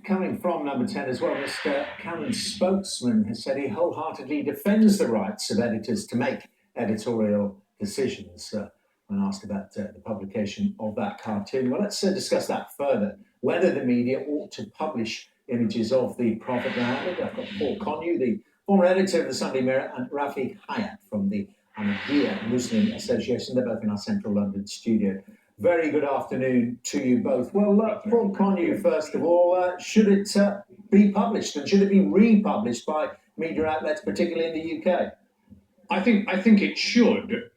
coming from number 10 as well, Mr. Cameron's spokesman has said he wholeheartedly defends the rights of editors to make editorial decisions when asked about the publication of that cartoon. Well, let's discuss that further, whether the media ought to publish images of the Prophet Muhammad. I've got Paul Connew, the former editor of the Sunday Mirror, and Rafiq Hayat from the Ahmadiyya Muslim Association. They're both in our central London studio. Very good afternoon to you both. Well, Paul Connew, first of all, should it be published, and should it be republished by media outlets, particularly in the UK? I think it should.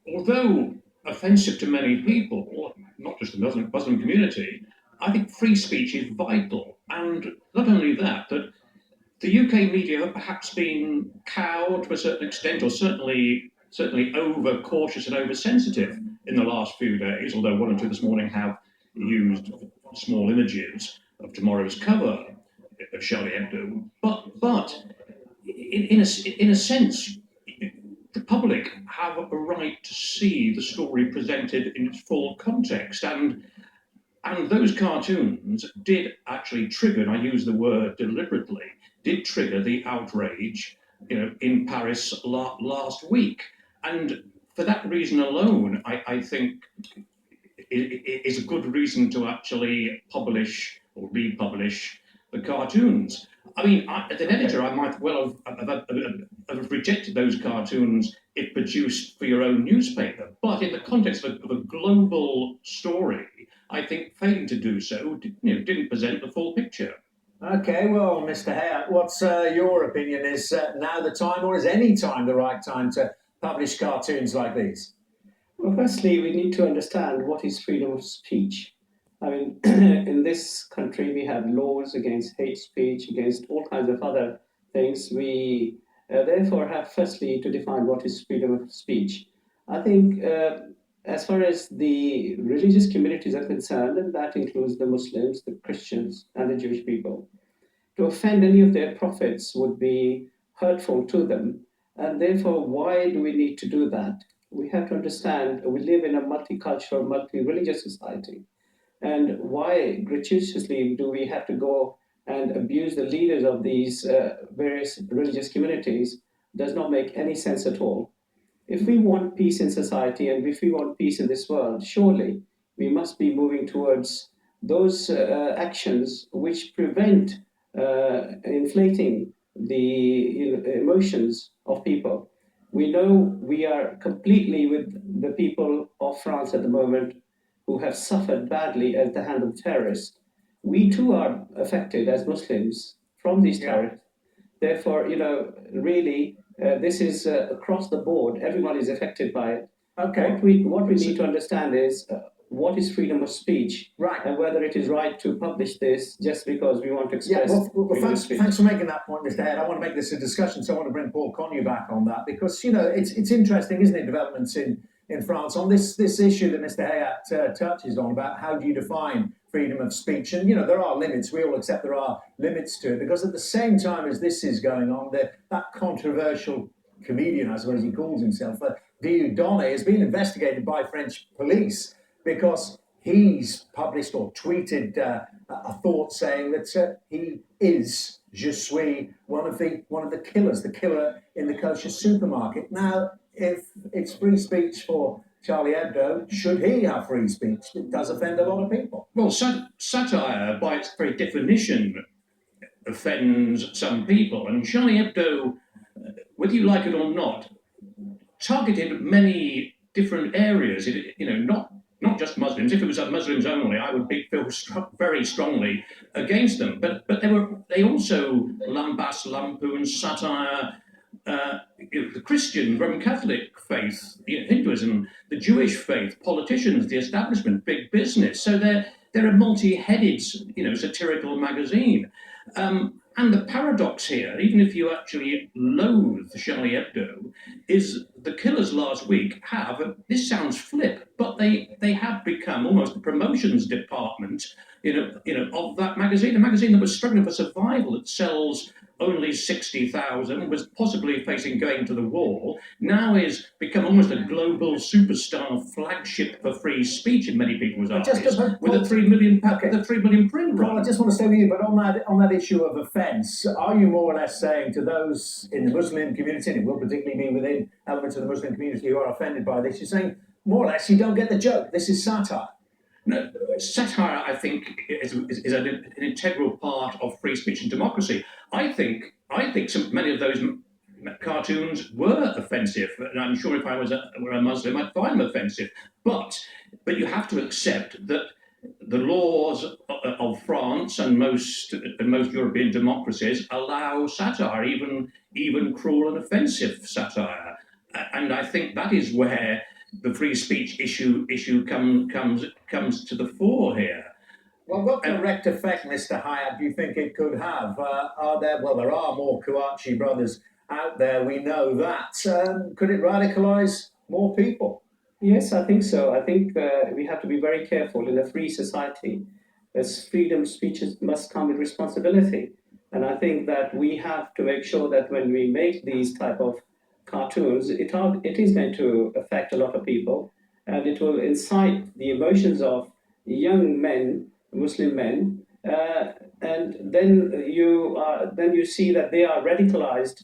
Although offensive to many people, not just the Muslim community, I think free speech is vital. And not only that, that the UK media have perhaps been cowed to a certain extent, or certainly over cautious and oversensitive in the last few days, although one or two this morning have used small images of tomorrow's cover of Charlie Hebdo. But in a sense, the public have a right to see the story presented in its full context, and those cartoons did actually trigger, and I use the word deliberately, did trigger the outrage, in Paris last week. And for that reason alone, I think it is a good reason to actually publish or republish the cartoons. I mean, as an editor, I might well have rejected those cartoons if produced for your own newspaper. But in the context of a global story, I think failing to do so didn't present the full picture. Okay, well, Mr. Hayat, what's your opinion? Is now the time, or is any time the right time to publish cartoons like these? Well, firstly, we need to understand what is freedom of speech. I mean, in this country, we have laws against hate speech, against all kinds of other things. We therefore have firstly to define what is freedom of speech. I think as far as the religious communities are concerned, and that includes the Muslims, the Christians, and the Jewish people, to offend any of their prophets would be hurtful to them. And therefore, why do we need to do that? We have to understand we live in a multicultural, multi-religious society. And why gratuitously do we have to go and abuse the leaders of these various religious communities does not make any sense at all. If we want peace in society and if we want peace in this world, surely we must be moving towards those actions which prevent inflating the emotions of people. We know we are completely with the people of France at the moment who have suffered badly at the hand of terrorists. We too are affected as Muslims from these terrorists. Therefore, really, this is across the board. Everyone is affected by it. Okay. What we need to understand is what is freedom of speech, right, and whether it is right to publish this just because we want to express. Thanks for making that point, Mr. Hayat. I want to make this a discussion, so I want to bring Paul Connew back on that because it's interesting, isn't it? Developments in France on this issue that Mr. Hayat touches on about how do you define freedom of speech, and there are limits. We all accept there are limits to it because at the same time as this is going on, that controversial comedian, I suppose he calls himself, Dieudonné, has been investigated by French police because he's published or tweeted a thought saying that he is, je suis, one of the killers, the killer in the kosher supermarket. Now, if it's free speech for Charlie Hebdo, should he have free speech? It does offend a lot of people. Well, satire, by its very definition, offends some people. And Charlie Hebdo, whether you like it or not, targeted many different areas. Not just Muslims. If it was Muslims only, I would feel very strongly against them. But they also lambast, lampoon, satire, the Christian, Roman Catholic faith, Hinduism, the Jewish faith, politicians, the establishment, big business. So they're a multi-headed, satirical magazine. And the paradox here, even if you actually loathe Charlie Hebdo, is the killers last week this sounds flip, but they have become almost the promotions department, of that magazine, a magazine that was struggling for survival. It sells only 60,000, was possibly facing going to the wall, now is become almost a global superstar flagship for free speech in many people's eyes, with a 3 million print Paul, run. I just want to stay with you, but on that issue of offence, are you more or less saying to those in the Muslim community, and it will particularly be within elements of the Muslim community who are offended by this, you're saying more or less you don't get the joke, this is satire? No, satire, I think, is an integral part of free speech and democracy. I think many of those cartoons were offensive, and I'm sure if I were a Muslim, I'd find them offensive. But you have to accept that the laws of France and most European democracies allow satire, even cruel and offensive satire, and I think that is where the free speech issue comes to the fore here. Well, what direct effect, Mr. Hayat, do you think it could have? There are more Kouachi brothers out there, we know that. Could it radicalise more people? Yes, I think so. I think we have to be very careful in a free society. As freedom of speech must come with responsibility. And I think that we have to make sure that when we make these type of cartoons, it is going to affect a lot of people, and it will incite the emotions of young men, Muslim men, and then you see that they are radicalized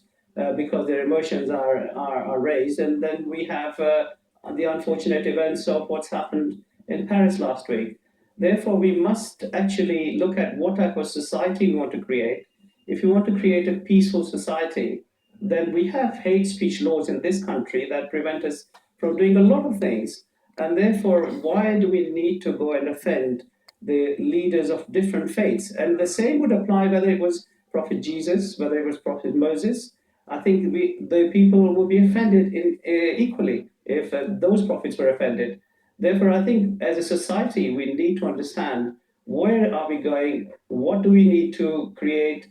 because their emotions are raised, and then we have the unfortunate events of what's happened in Paris last week. Therefore, we must actually look at what type of society we want to create. If you want to create a peaceful society, then we have hate speech laws in this country that prevent us from doing a lot of things. And therefore, why do we need to go and offend the leaders of different faiths? And the same would apply whether it was Prophet Jesus, whether it was Prophet Moses. I think the people would be offended equally if those prophets were offended. Therefore, I think as a society, we need to understand where are we going, what do we need to create,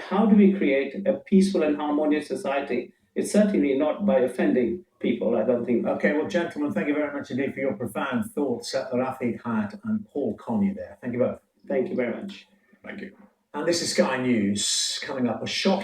how do we create a peaceful and harmonious society? It's certainly not by offending people, I don't think. Okay, well, gentlemen, thank you very much indeed for your profound thoughts. Rafiq Hayat and Paul Conyer there. Thank you both. Thank you very much. Thank you. And this is Sky News. Coming up, a shocking